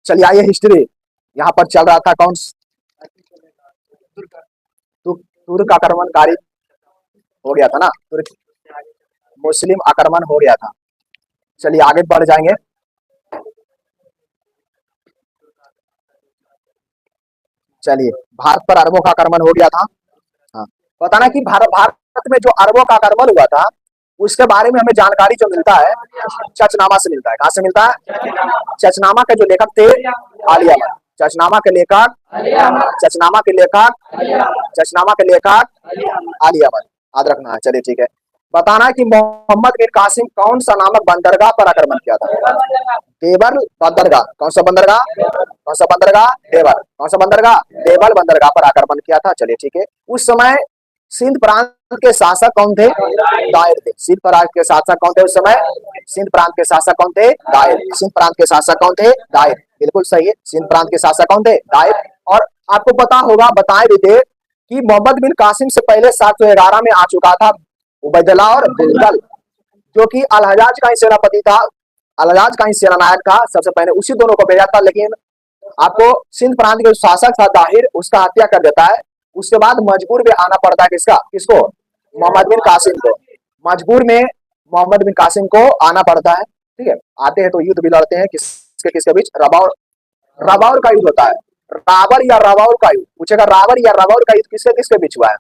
चलिए आइए हिस्ट्री। यहाँ पर चल रहा था कौन तुर्क आक्रमणकारी हो गया था ना, तुर्क मुस्लिम आक्रमण हो गया था। चलिए आगे बढ़ जाएंगे। चलिए भारत पर अरबों का आक्रमण हो गया था। हाँ, बताना कि भारत में जो अरबों का आक्रमण हुआ था उसके बारे में हमें जानकारी जो मिलता है चचनामा से मिलता है। कहाँ से मिलता है? चचनामा के जो लेखक थे आलिया भट्ट। चचनामा के लेखक चचनामा के लेखक चचनामा के लेखक आलिया भट्ट। याद रखना है। चलिए ठीक है। बताना है कि मोहम्मद बिन कासिम कौन सा नामक बंदरगाह पर आक्रमण किया था? देवल बंदरगाह। कौन सा बंदरगाह? कौन सा बंदरगाह? देवल। कौन सा बंदरगाह? देवल बंदरगाह पर आक्रमण किया था। चलिए ठीक है। उस समय सिंध प्रांत के शासक कौन थे? दायर थे। सिंध प्रांत के शासक कौन थे उस समय? सिंध प्रांत के शासक कौन थे? दायर। सिंध प्रांत के शासक कौन थे? दायर। बिल्कुल सही है। सिंध प्रांत के शासक कौन थे? दायर। और आपको पता होगा, बताए भी थे कि मोहम्मद बिन कासिम से पहले 711 में आ चुका था उबैदुल्ला और बुलबुल, जो कि अल हजाज का ही सेनापति था, अल हजाज का ही सेनानायक था। सबसे पहले उसी दोनों को भेजा था, लेकिन आपको सिंध प्रांत के शासक था दाहिर, उसका हत्या कर देता है। उसके बाद मजबूर में आना पड़ता है किसको? मोहम्मद बिन कासिम को। मजबूर में मोहम्मद बिन कासिम को आना पड़ता है। ठीक है। आते हैं तो युद्ध भी लड़ते हैं किसके किसके बीच? रबाउर का युद्ध होता है। रावर या रबाउर का युद्ध पूछेगा। रावर या रबाउर का युद्ध किसके किसके बीच हुआ है?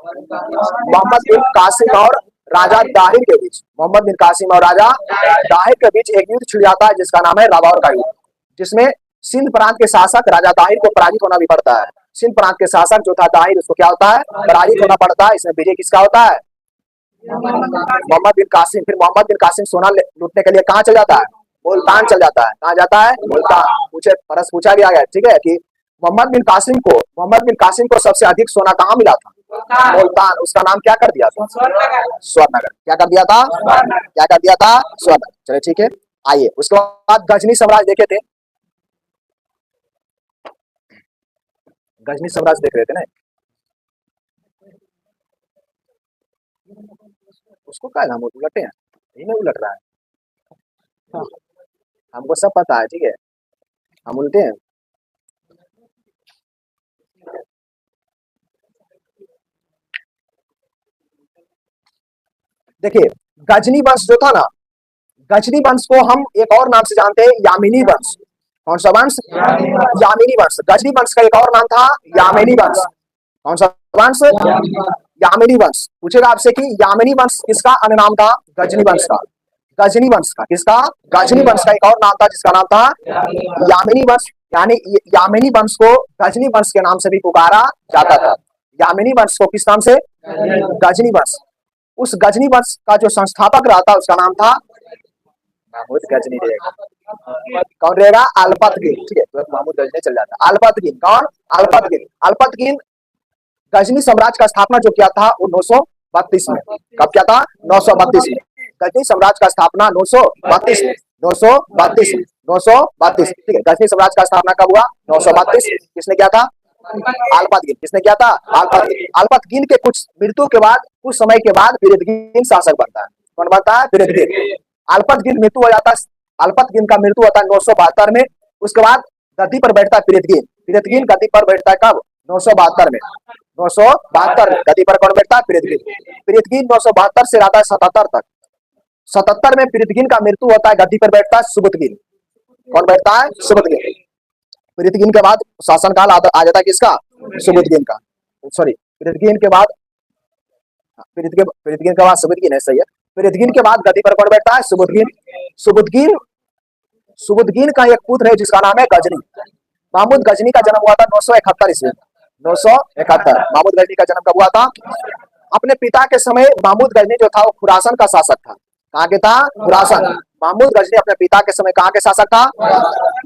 मोहम्मद बिन कासिम और राजा दाहिर के बीच। मोहम्मद बिन कासिम और राजा दाहिर के बीच एक युद्ध छिड़ जाता है जिसका नाम है रबाउर का युद्ध, जिसमें सिंध प्रांत के शासक राजा दाहिर को पराजित होना भी पड़ता है। सिंध प्रांत के शासक जो था दाहिर, उसको क्या होता है? पराजित होना पड़ता है। इसमें विजय किसका होता है? मोहम्मद बिन कासिम। फिर मोहम्मद बिन कासिम सोना लूटने के लिए कहाँ चल जाता है? मुल्तान चल जाता है। कहाँ जाता है? मुल्तान। पूछा गया है, ठीक है, कि मोहम्मद बिन कासिम को सबसे अधिक सोना कहाँ मिला था? मुल्तान। उसका नाम क्या कर दिया था? स्वर्णनगर। क्या कर दिया था? क्या कर दिया था? स्वर्णनगर। चलिए ठीक है। आइए उसके बाद गजनी साम्राज्य देखे थे। गजनी साम्राज्य देख रहे थे ना। उसको क्या हम उलटे हैं? यही नहीं उलट रहा है। हाँ, हमको सब पता है। ठीक है, हम उल्टे हैं। देखिए गजनी वंश जो था ना, गजनी वंश को हम एक और नाम से जानते हैं, यामिनी वंश। कौन सा वंश? यामिनी वंश। गजनी वंश का एक और नाम था यामिनी वंश। कौन सा वंश? यामिनी वंश। पूछेगा आपसे कि यामिनी वंश किसका अन्य नाम था? गजनी वंश का। गजनी वंश का किसका? गजनी वंश का एक और नाम था जिसका नाम था यामिनी वंश। यानी यामिनी वंश को गजनी वंश के नाम से भी पुकारा जाता था। यामिनी वंश को किस नाम से? गजनी वंश। उस गजनी वंश का जो संस्थापक रहा था उसका नाम था महमूद गजनी रहेगा। कौन रहेगा? अल्पतगिन। ठीक है, तो महमूद गजनी चल जाता है। अल्पतगिन। कौन? अल्पतगिन। अल्पतगिन गजनी साम्राज्य का स्थापना जो किया था वो 932 में। कब किया था? 932 में। गजनी साम्राज्य का स्थापना 932 में। 932 में। 932। ठीक है। गजनी साम्राज्य का स्थापना कब हुआ? 932। किसने किया था? अल्पतगिन। किसने किया था? अल्पतगिन। अल्पतगिन के कुछ मृत्यु के बाद, कुछ समय के बाद फिरिदगिन शासक बनता है। कौन बनता है? फिरिदगिन। अल्पतगिन मृत्यु हो जाता है। अल्पतगिन का मृत्यु होता है 972 में। उसके बाद गद्दी पर बैठता है फिरिदगिन। फिरिदगिन गद्दी पर बैठता है कब? 972 में। 972 में गद्दी पर कौन बैठता है? फिरिदगिन। फिरिदगिन 972 से रहता है 77 तक। 77 में फिरिदगिन का मृत्यु होता है। गद्दी पर बैठता है सुबुतगिन। कौन बैठता है? सुबुतगिन। फिरिदगिन के बाद शासनकाल आ जाता है किसका? सुबुतगिन का। सॉरी, फिरिदगिन के बाद फिरिदगिन के बाद सुबुतगिन है। सही है। फिरिदगिन के बाद गद्दी पर कौन बैठता है? सुबुतगिन। सुबुतगिन सुबुतगिन का एक पुत्र है जिसका नाम है गजनी। महमूद गजनी का जन्म हुआ था 971 ईस्वी। 971। महमूद गजनी का जन्म कब हुआ था? अपने पिता के समय महमूद गजनी जो था वो खुरासन का शासक था। कहाँ के था? खुरासन। महमूद गजनी अपने पिता के समय कहाँ के शासक था?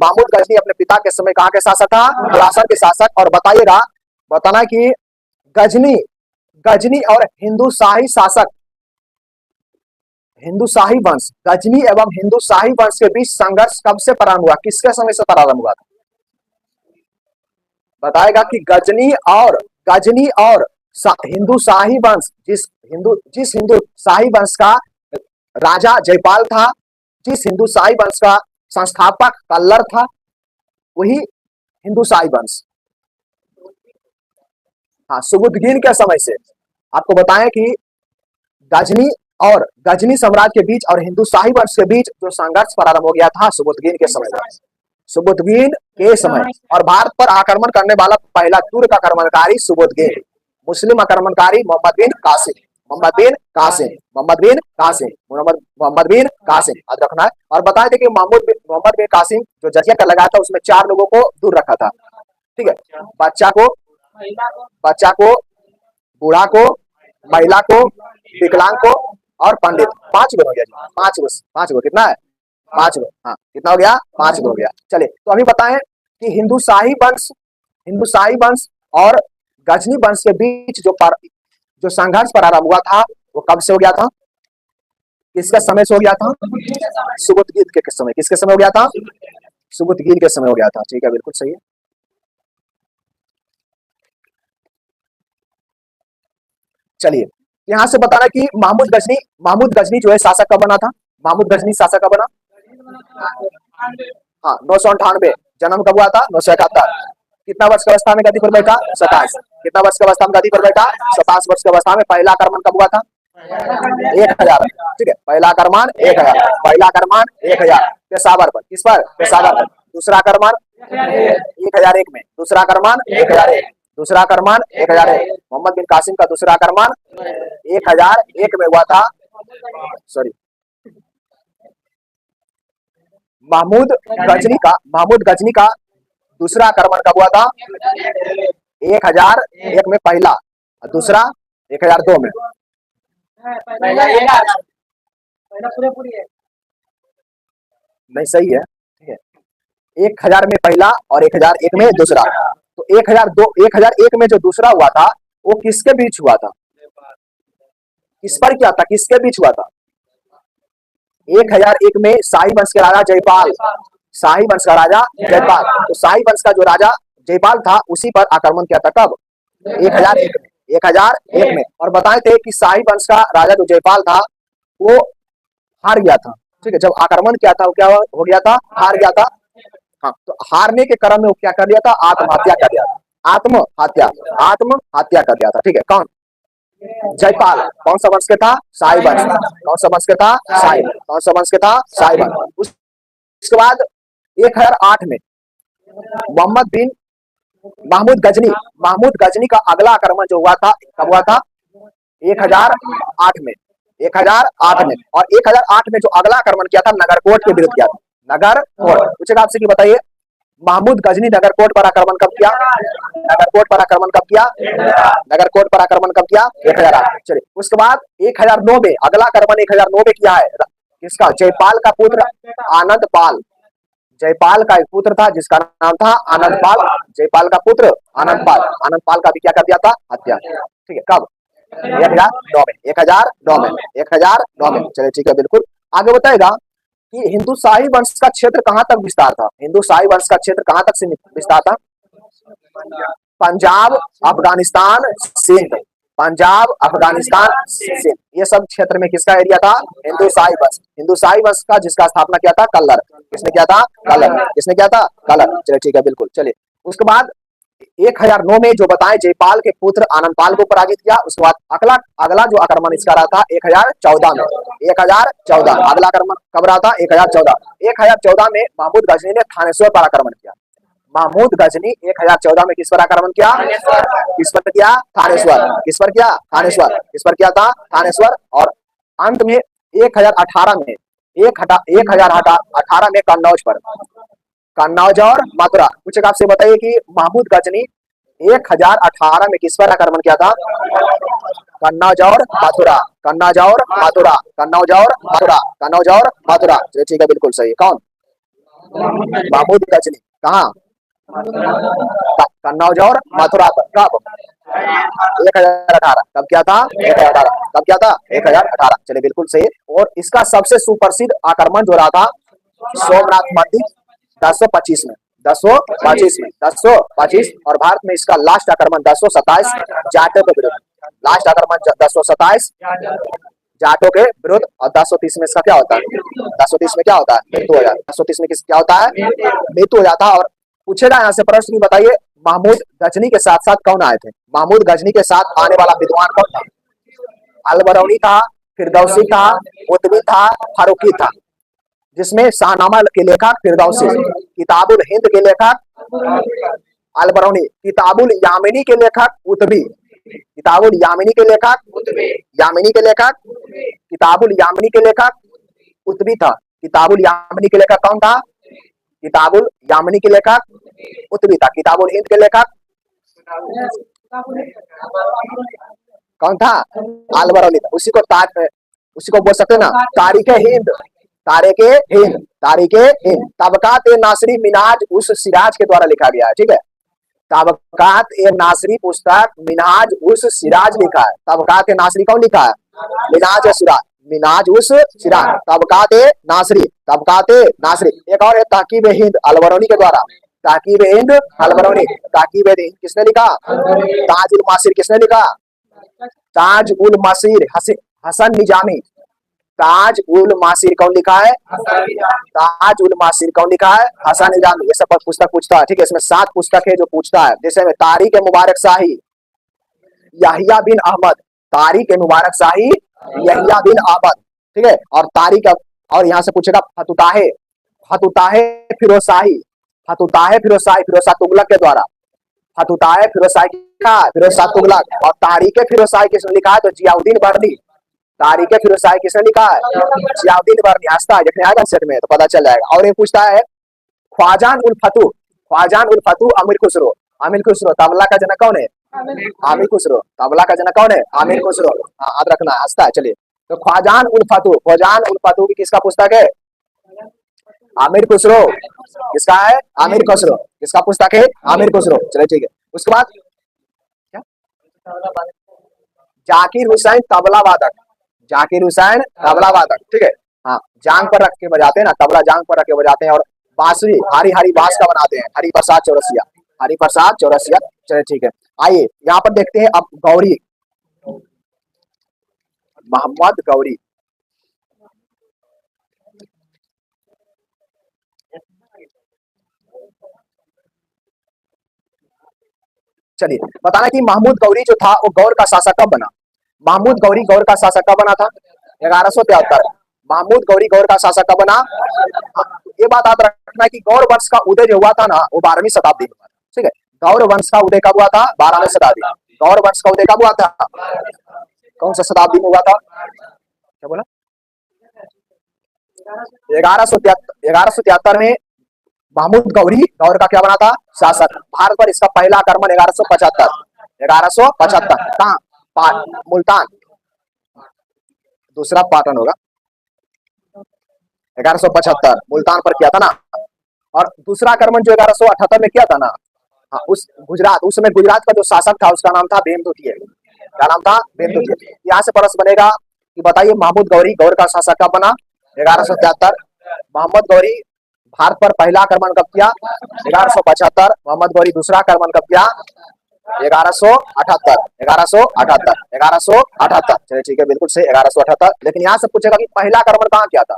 महमूद गजनी अपने पिता के समय कहाँ के शासक था? खुरासन के शासक। और बताइएगा, बताना कि गजनी गजनी और हिंदू शाही शासक, हिंदू शाही वंश, गजनी एवं हिंदू शाही वंश के बीच संघर्ष कब से प्रारंभ हुआ? किसके समय से प्रारंभ हुआ था? बताएगा कि गजनी और हिंदू शाही वंश, जिस हिंदू शाही वंश का राजा जयपाल था, जिस हिंदू शाही वंश का संस्थापक कल्लर था, वही हिंदुसाई वंश। हाँ, सुबुद्दीन के समय से आपको बताएं कि गजनी और गजनी साम्राज्य के बीच और हिंदुशाही वंश के बीच जो संघर्ष प्रारंभ हो गया था सुबुद्दीन के समय में, सुबुद्दीन के समय। और भारत पर आक्रमण करने वाला पहला तुर्क आक्रमणकारी सुबुद्दीन, मुस्लिम आक्रमणकारी मोहम्मद बिन कासिम, मोहम्मद बिन कासिम, मोहम्मद बिन कासिम, मोहम्मद बिन कासिम याद रखना है। और बताए थे कि मोहम्मद बिन कासिम जो जजिया का लगाया था उसमें 4 लोगों को दूर रखा था, ठीक है, बच्चा को, बूढ़ा को, महिला को, विकलांग को और पंडित। 5 गो हो गया जी, 5 गो कितना है, 5 गो। हाँ, कितना हो गया, 5 गो हो गया। चलिए, तो अभी बताएं कि हिंदुशाही वंश और गजनी वंश के बीच जो संघर्ष प्रारंभ हुआ था वो कब से हो गया था, किसके समय से हो गया था, सुबुद्दीन के समय। किसके समय हो गया था, सुबुद्दीन के समय हो गया था। ठीक है, बिल्कुल सही है। चलिए, यहां से बताना कि महमूद गजनी जो है शासक कब बना था, महमूद गजनी शासक कब बना। हाँ, 998। जन्म कब हुआ था, 971। कितना वर्ष की अवस्था में गद्दी पर बैठा, 27। कितना वर्ष की अवस्था में गद्दी पर बैठा, 27 वर्ष की अवस्था में। पहला आक्रमण कब हुआ था, 1000। ठीक है, पहला आक्रमण 1000, पहला आक्रमण 1000 पेशावर पर। किस पर, पेशावर पर। दूसरा आक्रमण 1001 में, दूसरा आक्रमण 1001, दूसरा आक्रमण 1001। मोहम्मद बिन कासिम का दूसरा आक्रमण 1001 में हुआ था। सॉरी, महमूद गजनी का दूसरा आक्रमण कब हुआ था, 1001 में पहला, और दूसरा 1002 में। नहीं, सही है, ठीक है। 1000 में पहला और 1001 में दूसरा। तो 1001 में जो दूसरा हुआ था वो किसके बीच हुआ था, किस पर क्या था, किसके बीच हुआ था। 1001 में शाही वंश के राजा जयपाल, शाही वंश का राजा जयपाल, तो शाही वंश का जो राजा जयपाल था उसी पर आक्रमण किया था। कब, 1001 में। और बताए थे कि शाही वंश का राजा जो जयपाल था वो हार गया था। ठीक है, जब आक्रमण किया था वो क्या हो गया था, हार गया था। हाँ, तो हारने के क्रम में वो क्या कर दिया था, आत्महत्या कर दिया था, आत्महत्या कर दिया था। ठीक है, कौन, जयपाल। कौन सा वंश के था, शाही वंश। कौन सा वंश के था, शाही। कौन सा वंश के था, शाही वंश। उसके बाद 1008 में महमूद गजनी का अगला आक्रमण जो हुआ था कब हुआ था, 1008 में, 1008 में। और 1008 में जो अगला आक्रमण किया था नगरकोट के विरुद्ध किया था, नगरकोट। पूछेगा आपसे कि बताइए महमूद गजनी नगरकोट पर आक्रमण कब किया, नगरकोट पर आक्रमण कब किया, नगरकोट पर आक्रमण कब किया, 1008। चलिए, उसके बाद 1009 में अगला आक्रमण 1009 में किया है किसका, जयपाल का पुत्र आनंद पाल। जयपाल का एक पुत्र था जिसका नाम था आनंद पाल, जयपाल का पुत्र आनंद पाल। आनंद पाल का भी क्या कर दिया था, हत्या। ठीक है, कब, 1009 में, 1009 में, 1009 में। चलिए, ठीक है, बिल्कुल। आगे बताएगा कि हिंदुशाही वंश का क्षेत्र कहां तक विस्तार था, हिंदुशाही वंश का क्षेत्र कहां तक विस्तार था, पंजाब, अफगानिस्तान, सिंध, पंजाब, अफगानिस्तान, सिंध, ये सब क्षेत्र में किसका एरिया था, हिंदुशाही वंश। हिंदुशाही वंश का जिसका स्थापना किया था कल्लर। किसने किया था, कल्लर। किसने किया था, कल्लर। चलिए, ठीक है, बिल्कुल। चलिए, उसके बाद 1009 में जो बताए जयपाल के पुत्र आनंद पाल को पराजित किया। उसके बाद अगला जो आक्रमण इसका रहा था 1014 में, 1014 अगला आक्रमण कब रहा था, 1014 में महमूद गजनी ने थानेश्वर पर आक्रमण किया। महमूद गजनी 1014 में किस पर आक्रमण किया, किस पर किया, थानेश्वर। किस पर किया, थानेश्वर। किस पर किया था, थानेश्वर। और अंत में 1018 में 1018 में कन्नौज पर, कन्नौज और मथुरा। कुछ आपसे बताइए कि महमूद गजनी 1018 में किस पर आक्रमण किया था, कन्नौज और मथुरा, कन्नौज और मथुरा, कन्नौज और मथुरा, कन्नौज और मथुरा। ठीक है, बिल्कुल सही। कौन, महमूद गजनी। कहाँ, कन्नौज और मथुरा पर। कब, 1018। कब क्या था, 1018। कब क्या था, 1018। चलिए, बिल्कुल सही। और इसका सबसे सुप्रसिद्ध आक्रमण जो रहा था सोमनाथ मंदिर 1025 में, 1025। और भारत में इसका लास्ट आक्रमण 1027 जाटों के विरुद्ध, लास्ट आक्रमण 1027 जाटों के विरुद्ध। और 1030 में इसका क्या होता है, 1030 में क्या होता है, मृत्यु हो जाता है। 1030 में किस क्या होता है, मृत्यु हो जाता है। और पूछेगा यहाँ से प्रश्न की, बताइए महमूद गजनी के साथ साथ कौन आए थे? महमूद गजनी के साथ आने वाला विद्वान कौन था? अलबरौनी था, फिरदौसी था, उतबी था, फारूकी था। जिसमें शाहनामा के लेखक फिरदौसी, किताबुल हिंद के लेखक अलबरौनी, किताबुल यामिनी के लेखक उतबी, किताबुल यामिनी के लेखक यामिनी के लेखक किताबुल यामिनी के लेखक उतबी था। किताबुल यामिनी के लेखक कौन था? किताबुल यामिनी के लेखक उतबी था। किताबुल हिंद के लेखक कौन था? अलबरौनी था। उसी को बोल सकते ना तारीख हिंद, तारीख हिंद, तारीख हिंद। तबकात ए नासरी मिनाज उस सिराज के द्वारा लिखा गया है, ठीक है। तबकात ए नासरी पुस्तक मिनाज उस सिराज लिखा है। तबकात ए नासरी कौन लिखा है? मिनाज सिराज, मिनाज उस सिराज, तबकात ए नासरी, तबकात ए नासरी। एक और है ताकीब हिंद अलबरौनी के द्वारा, ताकीब हिंद अलबरौनी। ताकीब हिंद किसने लिखा? ताज उल मासिर किसने लिखा? ताज उल मासिर हसन निजामी। ताज उल मासिर कौन लिखा है? ताज उल मासिर कौन लिखा है? हसन निजामी। ये सब पुस्तक पूछता है, ठीक है। इसमें 7 पुस्तक है जो पूछता है, जैसे में तारीख मुबारक शाही यहिया बिन अहमद, तारीख मुबारक शाही यहिया बिन अहमद, ठीक है। और तारीख, और यहाँ से पूछेगा फतुताहे, फतुताहे फिरोज शाही, फतुताहे फिरोज शाही, फिरोज शाह तुगलक के द्वारा। फतुताहे फिरोज शाही का फिरोज शाह तुगलक। और तारीख फिरोज शाही किसने लिखा है? तो जियाउद्दीन बर्नी। तारीख फिरोज शाही किसने लिखा है? जियाउद्दीन बर्नी। हंसता है, देखने आएगा सेट में तो पता चल जाएगा। और ये पूछता है ख्वाजान उल फतू, ख्वाजान उल फतू अमीर खुसरो। अमीर खुसरो तबला का जनक कौन है? आमिर खुसरो। तबला का जनक कौन है? आमिर खुसरो। हाँ, याद रखना है, हंसता है। चलिए, तो ख्वाजान उल फतू, ख्वाजान उल फतू की किसका पुस्तक है? आमिर खुसरो। किसका है? आमिर खुसरो। किसका पुस्तक है? आमिर खुसरो। चलिए ठीक है। उसके बाद क्या? जाकिर हुसैन तबला वादक, जाकिर हुसैन तबला वादक, ठीक है। हाँ, जांग पर रख के बजाते हैं ना, तबला जांग पर रख के बजाते हैं। और बांसुरी हरी हरी बांस का बनाते हैं, हरि प्रसाद चौरसिया, हरि प्रसाद चौरसिया। चलिए ठीक है। आइए यहाँ पर देखते हैं अब गौरी, मोहम्मद गौरी। चलिए, बताना कि महमूद गौरी जो था वो गौर का शासक कब बना? महमूद गौरी गौर का शासक कब बना था? 1173। महमूद गौरी गौर का शासक कब बना? ये बात याद रखना कि गौर वंश का उदय जो हुआ था ना, वो 12वीं शताब्दी में हुआ था, ठीक है। गौर वंश का उदय कब हुआ था? 12वीं शताब्दी। गौर वंश का उदय कब हुआ था? कौन सा शताब्दी में हुआ था? क्या बोला? 1173 में महमूद गौरी गौर का क्या बना था? शासक। भारत पर इसका पहला आक्रमण 1175, 1175 कहाँ? मुल्तान, दूसरा पाटन होगा। 1175 मुल्तान पर किया था ना। और दूसरा आक्रमण जो 1178 में किया था ना, हाँ, उस गुजरात, उस समय गुजरात का जो शासक था उसका नाम था भेमद्वितीय। क्या नाम था? भेमद्वितीय। यहाँ से प्रश्न बनेगा कि बताइए महमूद गौरी गौर का शासक कब बना? 1173। मोहम्मद गौरी भारत पर पहला आक्रमण कब किया? 1175। मोहम्मद गौरी दूसरा आक्रमण कब किया? 1178, 1178, 1178। चलिए ठीक है, बिल्कुल सही, 1178। लेकिन यहाँ से पूछेगा कि पहला आक्रमण कहाँ किया था?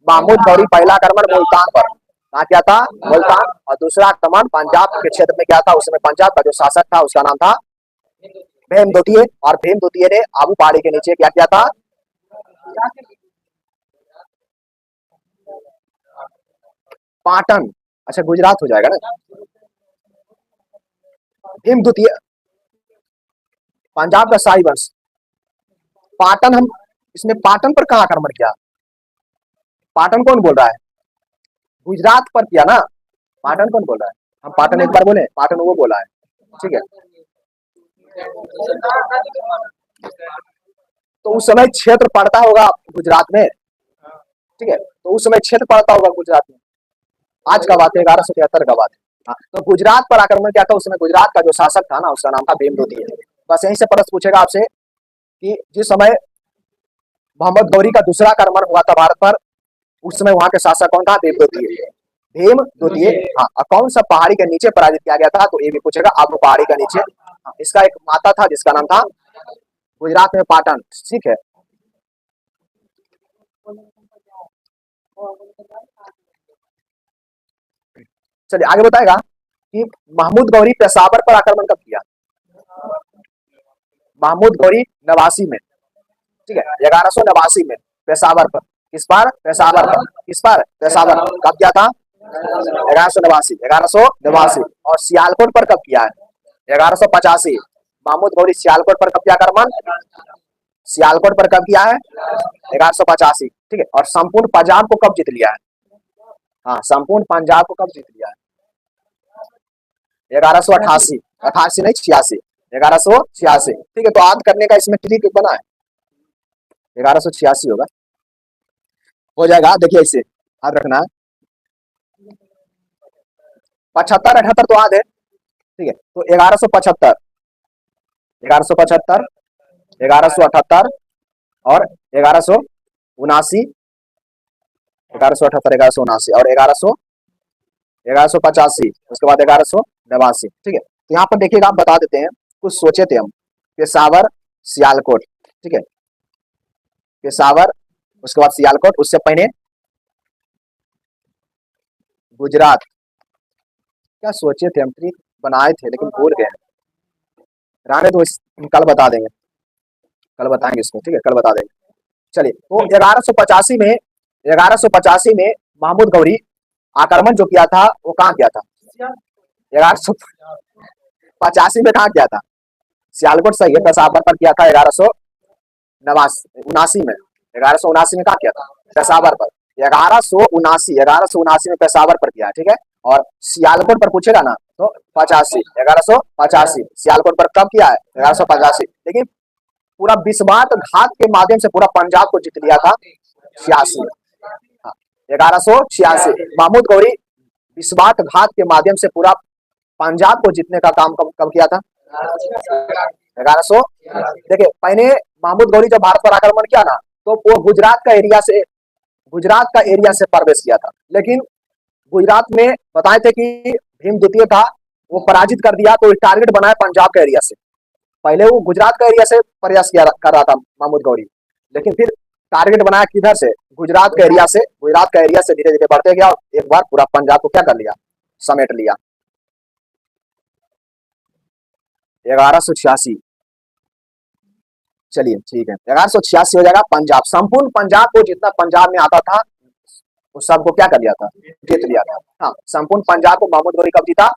महमूद गौरी पहला आक्रमण मुल्तान पर कहाँ किया था? मुल्तान। और दूसरा आक्रमण पंजाब के क्षेत्र में किया था। उसमें पंजाब का जो शासक था उसका नाम था भेमद्वितीय। और भेमद्वितीय ने आबू पहाड़ी के नीचे क्या किया था? पाटन, अच्छा गुजरात हो जाएगा ना। भेमद्वितीय पंजाब का शाही वंश। पाटन, हम इसमें पाटन पर कहाँ आक्रमण किया? पाटन कौन बोल रहा है? गुजरात पर किया ना। पाटन कौन बोल रहा है? हम पाटन एक बार बोले, पाटन वो बोला है, ठीक है। तो उस समय क्षेत्र पड़ता होगा गुजरात में, ठीक है। तो उस समय क्षेत्र पड़ता होगा गुजरात में। आज का बात है, 1173 का बात है। हाँ, तो गुजरात पर आक्रमण किया था। उसमें गुजरात का जो शासक था ना उसका नाम था भेमद्वितीय। बस यहीं से प्रश्न पूछेगा आपसे कि जिस समय मोहम्मद गौरी का दूसरा आक्रमण हुआ था भारत पर, उस समय वहां के शासक कौन था? भेमद्वितीय। भेमद्वितीय। हाँ, कौन सा पहाड़ी के नीचे पराजित किया गया था? तो ये भी पूछेगा, आबू पहाड़ी का नीचे। हाँ, इसका एक माता था जिसका नाम था गुजरात में पाटन, ठीक है। चलिए आगे बताएगा कि महमूद गौरी पेशावर पर आक्रमण कब किया? महमूद गौरी नवासी में, ठीक है, 1189 में पेशावर पर। किस पर? पेशावर पर। किस पर? पेशावर। कब किया था? 1189। और सियालकोट पर कब किया है? 1185। महमूद गौरी सियालकोट पर कब किया आक्रमण? सियालकोट पर कब किया है? 1185, ठीक है। और संपूर्ण पंजाब को कब जीत लिया है? हाँ, संपूर्ण पंजाब को कब जीत लिया है? 1188। 88 नहीं, 86। 1186, ठीक है। तो याद करने का इसमें ट्रिक बना है, 1186 होगा, हो जाएगा। देखिए इसे याद रखना है। 75 78 तो याद है, ठीक है। तो 1175, 1175, 1178 और 1179, 1178, 1179 और 1185, उसके बाद 1189, ठीक है। तो यहाँ पर देखिएगा, आप बता देते हैं, कुछ सोचे थे हम। पेशावर, सियालकोट, ठीक है, पेशावर, उसके बाद सियालकोट, उससे पहले गुजरात। क्या सोचे थे हम, ट्रिक बनाए थे लेकिन भूल गए, रहने तो कल बता देंगे, कल बताएंगे इसको, ठीक है, कल बता देंगे। चलिए, तो 1185 में, 1185 में महमूद गौरी आक्रमण जो किया था वो कहाँ किया था? 1185 में कहाँ किया था? सियालकोट सही है, पेशावर पर किया था। 1179 में, 1179 में कहाँ किया था? पेशावर पर। 1179 में पेशावर पर किया, ठीक है। और सियालकोट पर पूछेगा ना तो 85, 1185 सियालकोट पर कब किया है? 1185। लेकिन पूरा बिस्मात घात के माध्यम से पूरा पंजाब को जीत लिया था 86। 1186 महमूद गौरी बिस्मात घात के माध्यम से पूरा पंजाब को जीतने का काम कब किया था? 1100। देखिए, पहले महमूद गौरी जब भारत पर आक्रमण किया ना, तो वो गुजरात का एरिया से प्रवेश किया था। लेकिन गुजरात में बताए थे कि भीम द्वितीय था, वो पराजित कर दिया, तो टारगेट बनाया पंजाब का एरिया से। पहले वो गुजरात का एरिया से प्रयास कर रहा था महमूद गौरी, लेकिन फिर टारगेट बनाया किधर से? गुजरात का एरिया से। गुजरात का एरिया से धीरे धीरे बढ़ते गया, एक बार पूरा पंजाब को क्या कर लिया? समेट लिया। 1186, चलिए ठीक है, 1186 हो जाएगा। पंजाब, संपूर्ण पंजाब को जितना पंजाब में आता था वो सबको क्या कर लिया था? जीत लिया था। हाँ, संपूर्ण पंजाब को महमूद गौरी कब जीता?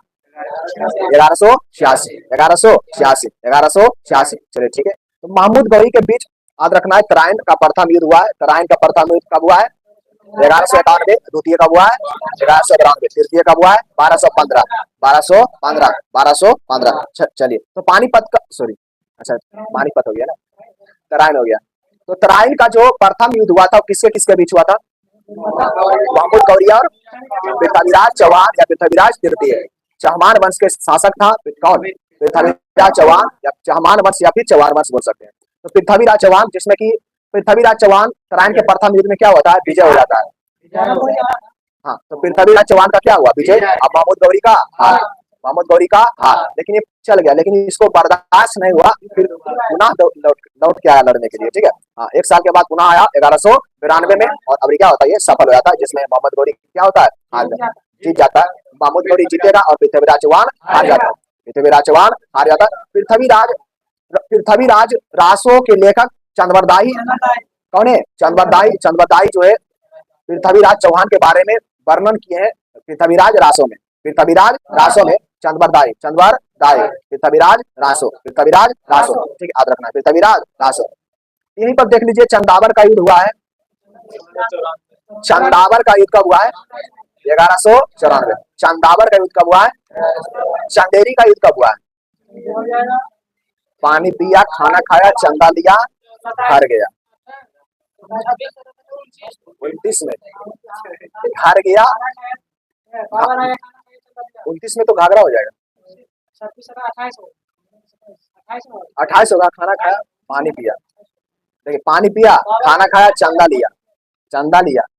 1186, 1186, 1186। चलिए ठीक है। तो महमूद गौरी के बीच याद रखना है, तराइन का प्रथम युद्ध हुआ है। तराइन का प्रथम युद्ध कब हुआ है? 1191। द्वितीय कब हुआ है? 1192। तृतीय कब हुआ है? 1215, 1215, 1215। चलिए, तो पानीपत का, सॉरी, अच्छा पानीपत हो गया ना, तराइन हो गया। तो तराइन का जो प्रथम युद्ध हुआ था किसके किसके बीच हुआ था? महमूद गौरी और पृथ्वीराज चौहान या पृथ्वीराज तृतीय। चौहान वंश के शासक था कौन? पृथ्वीराज चौहान, या चौहान वंश या फिर चौहान वंश बोल सकते हैं। तो पृथ्वीराज चौहान, जिसमें कि पृथ्वीराज चौहान तराइन के प्रथम युद्ध में क्या होता है? विजय हो जाता है। हाँ, तो पृथ्वीराज चौहान का क्या हुआ? विजय। अब महमूद गौरी का हार, महमूद गौरी का हार। लेकिन ये चल गया, लेकिन इसको बर्दाश्त नहीं हुआ, फिर पुनः लौट के आया लड़ने के लिए, ठीक है। हाँ, एक साल के बाद पुनः आया 1192 में, और अब क्या होता है? ये सफल हो जाता है, जिसमें महमूद गौरी क्या होता है? हार जीत जाता है। महमूद गौरी जीतेगा और पृथ्वीराज चौहान हार जाता है। पृथ्वीराज चौहान हार जाता है। पृथ्वीराज रासो के लेखक चंद्रवरदाई कौन है? चंद्रवरदाई जो है पृथ्वीराज चौहान के बारे में वर्णन किए हैं पृथ्वीराज रासो में। पृथ्वीराज रासो में चंद्रवरदाई, पृथ्वीराज रासो, ठीक है, याद रखना है, पृथ्वीराज रासो। यहीं पर देख लीजिए, चंदावर का युद्ध हुआ है। चंदावर का युद्ध कब हुआ है? 1194। चंदावर का युद्ध कब हुआ है? चंदेरी का युद्ध कब हुआ है? पानी पिया, खाना खाया, चंदा लिया, हार गया। 29 में हार गया, 29 में तो घाघरा हो जाएगा। 28 होगा। खाना खाया, पानी पिया, देखिए, पानी पिया, खाना खाया, चंदा लिया,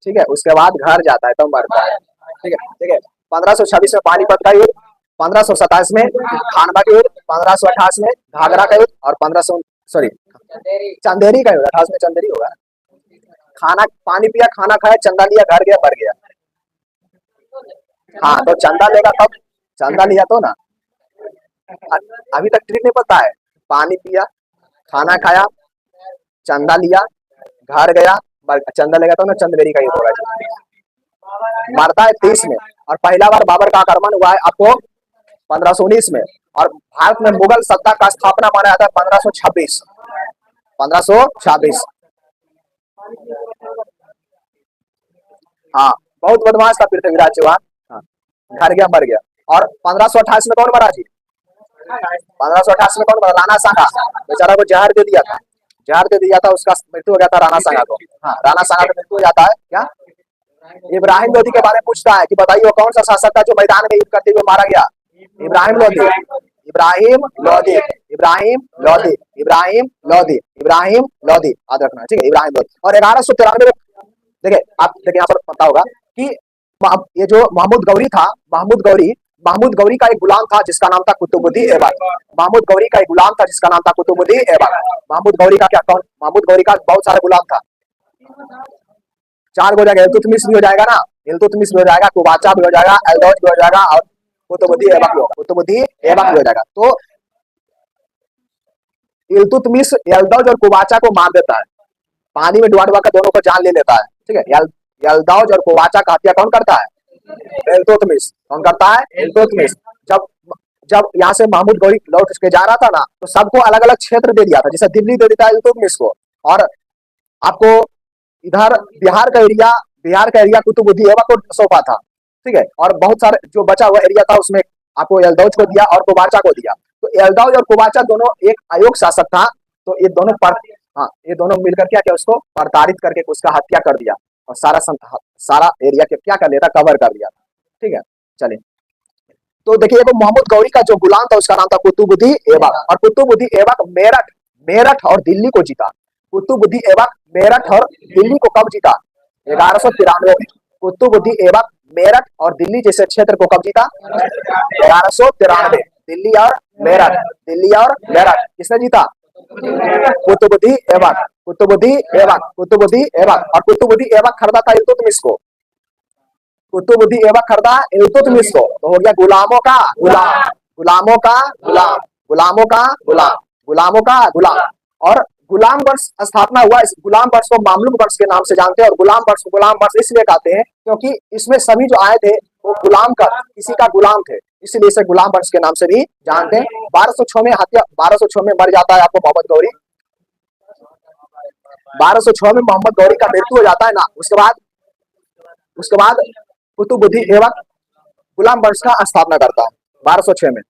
ठीक है। उसके बाद घर जाता है तो मरता है, ठीक है। 1526 में पानीपत का युद्ध, 1527 में खानवा का युद्ध, 1528 में घाघरा का युद्ध, और 1500 सॉरी चंदेरी का युद्ध, 28 में चंदेरी होगा। खाना, पानी पिया, खाना खाया, चंदा लिया, घर गया, मर गया। हाँ, तो चंदा लेगा तब चंदा लिया तो ना, अभी तक ट्रिक नहीं पता है। पानी पिया, खाना खाया, चंदा लिया, घर गया, चंदा लेगा तो ना चंदबेरी का युद्ध होगा जी। मरता है 30 में, और पहला बार बाबर का आक्रमण हुआ है आपको 1519 में, और भारत में मुगल सत्ता का स्थापना माना जाता है 1526। 1526। हाँ, बहुत बदमाश था पृथ्वीराज चौहान। हाँ, घर गया मर गया। और 1528 में कौन मरा जी? 1528 में कौन मरा? राणा सांगा, बेचारा को जहर दे दिया था, जहर दे दिया था, उसका मृत्यु हो गया था राणा सांगा को। हाँ, राणा सांगा का मृत्यु हो जाता है। क्या इब्राहिम लोधी के बारे में पूछता है कि बताइए वो कौन सा शासक था जो मैदान में युद्ध करते हुए मारा गया? इब्राहिम लोधी, इब्राहिम लोधी, इब्राहिम लोधी, इब्राहिम लोधी, इब्राहिम लोधी, याद रखना है, ठीक है, इब्राहिम लोधी। और 1193 में देखिए, आप देखिए यहाँ पर पता होगा कि ये जो महमूद गौरी था, महमूद गौरी का एक गुलाम था जिसका नाम था कुतुबुद्दीन ऐबक। महमूद गौरी का एक गुलाम था जिसका नाम था कुतुबुद्दीन ऐबक। महमूद गौरी का क्या कौन? महमूद गौरी का बहुत सारे गुलाम था। 4 हो जाएगा, इल्तुतमिश भी हो जाएगा ना, इल्तुतमिश भी हो जाएगा, कुबाचा भी हो जाएगा, एल्दौज भी हो जाएगा, और कुतुबुद्दीन ऐबक भी होगा, कुतुबुद्दीन ऐबक भी हो जाएगा। तो इल्तुतमिश एल्दौज और कुबाचा को मार देता है, पानी में डुबा डुबा कर दोनों को जान ले लेता है, ठीक है। यल्दौज और कुबाचा का हत्या कौन करता है? इल्तुतमिश। कौन करता है? इल्तुतमिश। जब जब यहाँ से महमूद गौरी लौट के जा रहा था ना, तो सबको अलग अलग क्षेत्र दे दिया था, जैसे दिल्ली दे देता है इल्तुतमिश को, और आपको इधर बिहार का एरिया कुतुबुद्दीन ऐबक को सौंपा था, ठीक है। और बहुत सारे जो बचा हुआ एरिया था उसमें आपको यल्दौज को दिया और कुबाचा को दिया। तो यल्दौज और कुबाचा दोनों एक अयोग्य शासक था, तो ये दोनों हाँ, ये दोनों मिलकर क्या किया, उसको प्रताड़ित करके उसका हत्या कर दिया, और सारा एरिया के क्या कर लिया था, कवर कर लिया, ठीक है। चलिए, तो देखिए महमूद गौरी का जो गुलाम था उसका नाम था कुतुबुद्दीन ऐबक, और कुतुबुद्दीन ऐबक मेरठ और दिल्ली को जीता। कुतुबुद्दीन ऐबक मेरठ और दिल्ली को कब जीता? 1193 में। कुतुबुद्दीन ऐबक मेरठ और दिल्ली जैसे क्षेत्र को कब जीता? 1193। दिल्ली और मेरठ किसने जीता? कुतुबुद्दीन ऐबक, कुतुबुद्दीन ऐबक, कुतुबुद्दीन ऐबक। और कुतुबुद्दीन ऐबक खरीदा था इल्तुतमिश को, कुतुबुद्दीन ऐबक खरीदा इल्तुतमिश को, तो हो गया गुलामों का गुलाम, गुलामों का गुलाम, गुलामों का गुलाम, गुलामों का गुलाम। और गुलाम वंश स्थापना हुआ। इस गुलाम वंश को मामलूक वंश के नाम से जानते हैं, और गुलाम वंश इसलिए कहते हैं क्योंकि इसमें सभी जो आए थे वो गुलाम का, किसी का गुलाम थे, इसलिए इसे गुलाम वंश के नाम से भी जानते हैं। 1206 में हत्या, 1206 में मर जाता है आपको मोहम्मद गौरी, 1206 में मोहम्मद गौरी का मृत्यु हो जाता है ना। उसके बाद कुतुबुद्दीन ऐबक गुलाम वंश का स्थापना करता है 1206 में।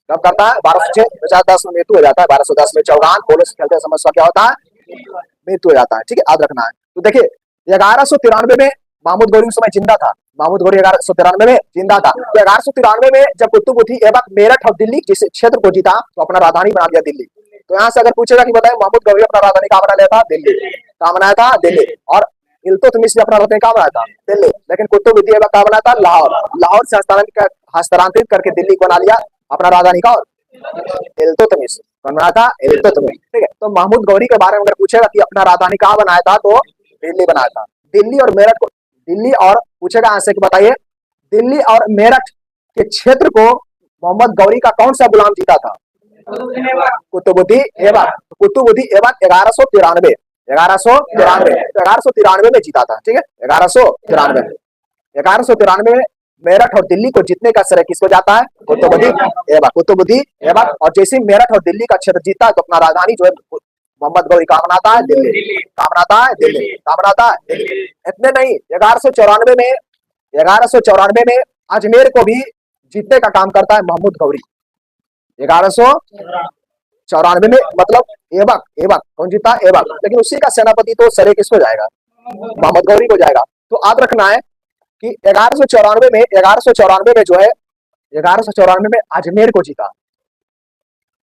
कब करता है? 1206। 2010 में मृत्यु हो जाता है, 1210 में चौगान बोलो से खेलते समझ क्या होता है? मृत्यु हो जाता है, ठीक है, याद रखना है। तो देखिए 1193 में महमूद गौरी उस समय जिंदा था, महमूद गौरी 1193 में जिंदा था। तो 1193 में जब कुतुबुद्दीन ऐबक मेरठ और दिल्ली जिस क्षेत्र को जीता तो अपना राजधानी बना दिया दिल्ली। तो यहाँ से अगर पूछेगा कि बताए महमूद गौरी अपना राजधानी कहाँ बना लिया था? दिल्ली। कहाँ बनाया था? दिल्ली। और इल्तुतमिश ने अपना राजधानी कहाँ बनाया था? दिल्ली। लेकिन कुतुबुद्दीन ऐबक कहाँ बनाया था? लाहौर। लाहौर से हस्तांतरित करके दिल्ली को बना लिया अपना राजधानी का। और इल्तुतमिश कौन बनाया था? इल्तुतमिश, ठीक है। तो महमूद गौरी के बारे में अगर पूछेगा कि अपना राजधानी कहाँ बनाया था, तो दिल्ली बनाया था। दिल्ली और मेरठ को, दिल्ली और पूछेगा यहाँ से कि बताइए दिल्ली और मेरठ के क्षेत्र को मोहम्मद गौरी का कौन सा गुलाम जीता था? कुतुबुद्दीन ऐबक। कुतुबुद्दीन ऐबक 1193 में जीता था, ठीक है, 1193 में मेरठ और दिल्ली को जीतने का श्रेय किसको जाता है? कुतुबुद्दीन ऐबक। और जैसे मेरठ और दिल्ली का क्षेत्र जीता तो अपना राजधानी जो है मोहम्मद गौरी कहाँ बनाता है? दिल्ली। कहाँ बनाता है? दिल्ली। कहाँ बनाता है? दिल्ली। इतने नहीं, 1194 में अजमेर को भी जीतने का काम करता है महमूद गौरी। 1194 में, मतलब ऐबक कौन जीता? ऐबक। लेकिन उसी का सेनापति तो श्रेय किसको जाएगा? मोहम्मद गौरी को जाएगा। तो याद रखना है कि 1194 में जो है 1194 में अजमेर को जीता।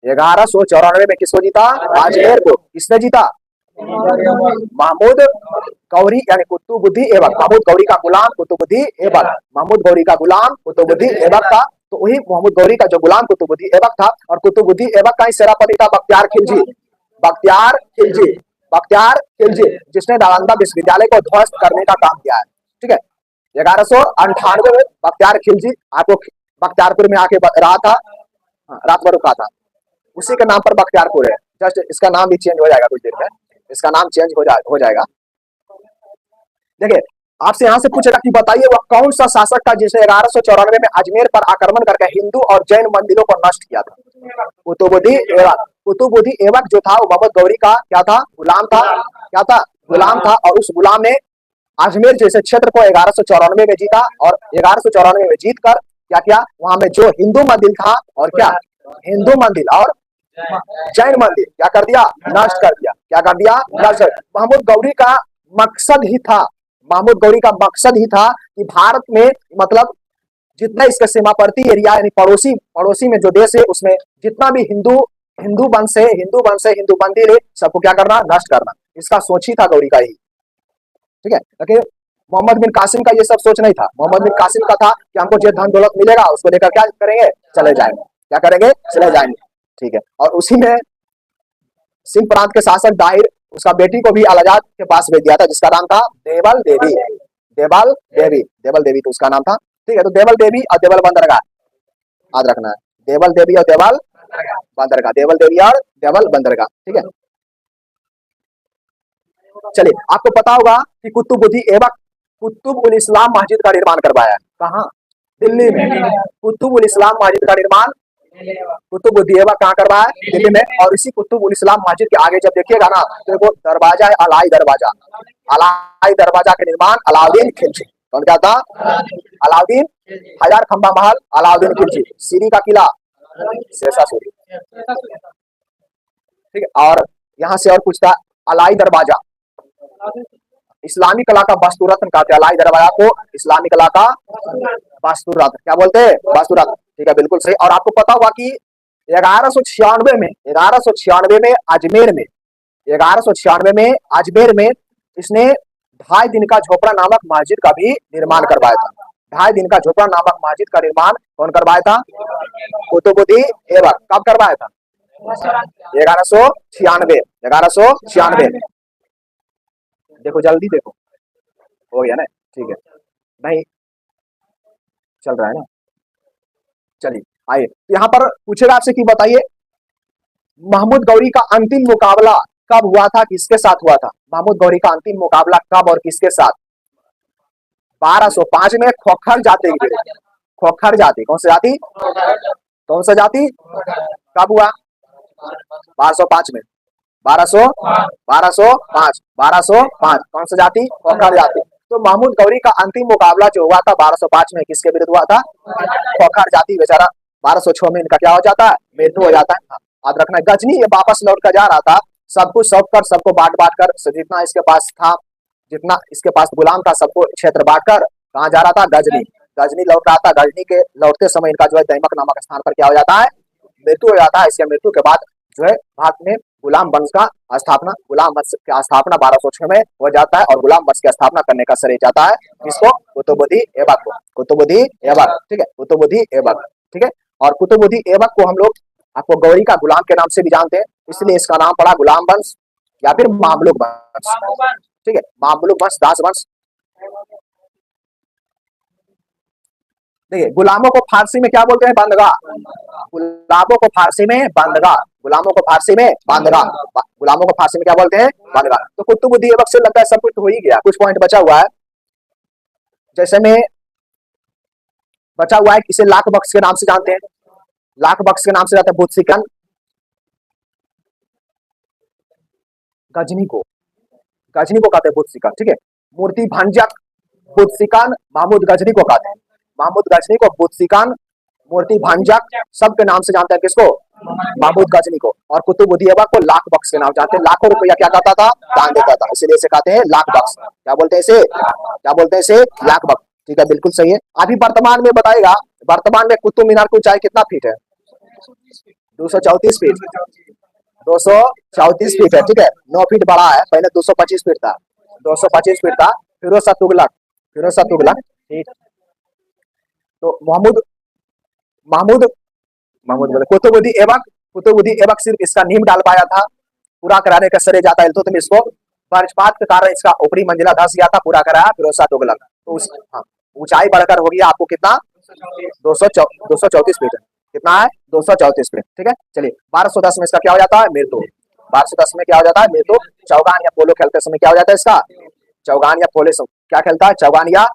1194 में किसको जीता? अजमेर को। किसने जीता? महमूद गौरी यानी कुतुबुद्दीन ऐबक। महमूद गौरी का गुलाम कुतुबुद्दीन ऐबक, महमूद गौरी का गुलाम कुतुबुद्दीन ऐबक था। तो वही मोहम्मद गौरी का जो गुलाम कुतुबुद्दीन ऐबक था, और कुतुबुद्दीन ऐबक का ही सेनापति था बख्तियार खिलजी, जिसने नालंदा विश्वविद्यालय को ध्वस्त करने का काम किया है, ठीक है। 1198 में बख्तियार खिलजी, आपको बख्तियारपुर में आके रहा था। हाँ, रात भर रुका था। उसी के नाम पर बख्तियारपुर है। जस्ट इसका नाम भी चेंज हो जाएगा कुछ देर में, इसका नाम चेंज हो जाएगा। देखिए, आपसे यहाँ से पूछेगा कि बताइए वह कौन सा शासक था जिसने 1194 में अजमेर पर आक्रमण करके हिंदू और जैन मंदिरों को नष्ट किया था? कुतुबुद्दीन ऐबक। कुतुबुद्दीन ऐबक जो था वो मोहम्मद गौरी का क्या था? गुलाम था। क्या था? गुलाम था। और उस गुलाम ने अजमेर जैसे क्षेत्र को 1194 में जीता, और 1194 में जीत कर क्या किया? वहां में जो हिंदू मंदिर था, और क्या हिंदू मंदिर और जैन मंदिर क्या कर दिया? नष्ट कर दिया। क्या कर दिया? नष्ट। महमूद गौरी का मकसद ही था, महमूद गौरी का मकसद ही था कि भारत में मतलब जितना इसका सीमावर्ती एरिया यानी पड़ोसी पड़ोसी में जो देश है उसमें जितना भी हिंदू हिंदू वंश है, हिंदू मंदिर है, सबको क्या करना? नष्ट करना। इसका सोच ही था गौरी का ही। ठीक है, लेकिन मोहम्मद बिन कासिम का ये सब सोच नहीं था। मोहम्मद बिन कासिम का था कि हमको जो धन दौलत मिलेगा उसको लेकर क्या करेंगे? चले जाएंगे। क्या करेंगे? चले जाएंगे। ठीक है, और उसी में सिंध प्रांत के शासक दाहिर उसका बेटी को भी अलाजाद के पास भेज दिया था, जिसका नाम था देवल देवी। देवल देवी, देवल देवी तो उसका नाम था। ठीक है, तो देवल देवी और देवल बंदरगाह याद रखना है। देवल देवी और देवल बंदरगाह, देवल देवी और देवल बंदरगाह। ठीक है, चलिए, आपको पता होगा कि कुतुबुद्दीन ऐबक कुतुब उल इस्लाम मस्जिद का निर्माण करवाया है। कहाँ? दिल्ली में। कुतुब उल इस्लाम मस्जिद का निर्माण कुतुबुद्दीन ऐबक कहाँ करवाया है? दिल्ली में। और इसी कुतुब उल इस्लाम मस्जिद के आगे जब देखिएगा ना तो वो दरवाजा है अलाई दरवाजा। अलाई दरवाजा का निर्माण अलाउद्दीन खिलजी। कौन क्या था? अलाउद्दीन। हजार खंबा महल अलाउद्दीन खिलजी। सीरी का किला शेरशाह सूरी। ठीक है, और यहाँ से और कुछ था अलाई दरवाजा। इस्लामी कला का वास्तुरत्न कहते हैं अलाई दरवाजा को। इस्लामी कला का वास्तुरत्न क्या बोलते हैं? वास्तुरत्न। ठीक है, बिल्कुल सही। और आपको पता होगा कि 1196 में 1196 में अजमेर में 1196 में अजमेर में इसने 2.5 दिन का झोपड़ा नामक मस्जिद का भी निर्माण करवाया था। 2.5 दिन का झोपड़ा नामक मस्जिद का निर्माण कौन करवाया था? कुतुबुद्दीन ऐबक। कब करवाया था? 1196। 1196। देखो जल्दी देखो, हो गया ना? ठीक है, नहीं चल रहा है ना? चलिए आइए, यहाँ पर पूछेगा आपसे कि बताइए महमूद गौरी का अंतिम मुकाबला कब हुआ था, किसके साथ हुआ था? महमूद गौरी का अंतिम मुकाबला कब और किसके साथ? 1205 में खोखर जाति के विरुद्ध। खोखर जाति, कौन सी जाति? कौन सा जाति? कब हुआ? 1205 में। 1205 कौन सा जाति? खोखर जाति। तो महमूद गौरी का अंतिम मुकाबला जो हुआ था 1205 में किसके विरुद्ध हुआ था? खोखर जाति। बेचारा 1206 में इनका क्या हो जाता है? मृत्यु हो जाता है। याद रखना, गजनी ये वापस लौट कर जा रहा था, सब कुछ सौंप कर, सबको बांट बांट कर, जितना इसके पास था, जितना इसके पास गुलाम था, सबको क्षेत्र बांट कर कहाँ जा रहा था? गजनी। गजनी लौट रहा था। गजनी के लौटते समय इनका जो है दैमक नामक स्थान पर क्या हो जाता है? मृत्यु हो जाता है। इसके मृत्यु के बाद जो है भारत में गुलाम वंश का स्थापना, गुलाम वंश की स्थापना 1206 में हो जाता है, और गुलाम वंश की स्थापना करने का श्रेय जाता है किसको? कुतुबुद्दीन ऐबक को। कुतुबुद्दीन ऐबक। ठीक है, कुतुबुद्दीन ऐबक। ठीक है, और कुतुबुद्दीन ऐबक को हम लोग आपको गौरी का गुलाम के नाम से भी जानते हैं, इसलिए इसका नाम पड़ा गुलाम वंश या फिर मामलुक वंश। ठीक है, मामलुक वंश, दास वंश। देखिए, गुलामों को फारसी में क्या बोलते हैं? बंदगाह। गुलामों को फारसी में बंदगाह। गुलामों को फारसी में बंदगाह। गुलामों को फारसी में क्या बोलते हैं? बंदगाह। तो कुतुबुद्दीन ऐबक से लगता है सब कुछ तो हो ही गया, कुछ पॉइंट बचा हुआ है। जैसे में बचा हुआ है, इसे लाख बख्श के नाम से जानते हैं। लाख बख्श के नाम से जानते हैं बुद्ध गजनी को कहते हैं बुद्ध। ठीक है, मूर्ति भंजक बुद्ध महमूद गजनी को कहते हैं। महमूद गजनी को बुद्ध मूर्ति भंजक सबके नाम से जानते हैं किसको? महमूद गजनी को। और कुतुबुद्दीन ऐबक को लाख बख्श के नाम जानते हैं। लाखों रुपया क्या करता था? दान देता था, इसीलिए इसे कहते हैं लाख बख्श। क्या बोलते हैं इसे? क्या बोलते हैं इसे? लाख बख्श। ठीक है, बिल्कुल सही है। अभी वर्तमान में बताएगा, वर्तमान में कुतुब मीनार की ऊंचाई कितना फीट है? 234 फीट। 234 फीट है। ठीक है, 9 फीट बड़ा है, पहले 225 फीट था। 225 फीट था। फिरोज शाह तुगलक। ठीक, तो महमूद बोले कुतुबुद्दीन ऐबक सिर्फ इसका नींव डाल पाया था, पूरा कराने का श्रेय जाता है इल्तुतमिश को। वज्रपात के कारण इसका ऊपरी मंजिला धस गया था, पूरा कराया फिरोज शाह तुगलक। तो ऊंचाई बढ़कर हो गया आपको कितना? 234 फीट है। कितना है? 234 फीट। ठीक है, चलिए 1210 में इसका क्या हो जाता है? मृत्यु। 1210 में क्या हो जाता है? मृत्यु। चौगान या पोलो खेलते समय क्या हो जाता है इसका? चौगान या पोलो क्या खेलता है? चौगान या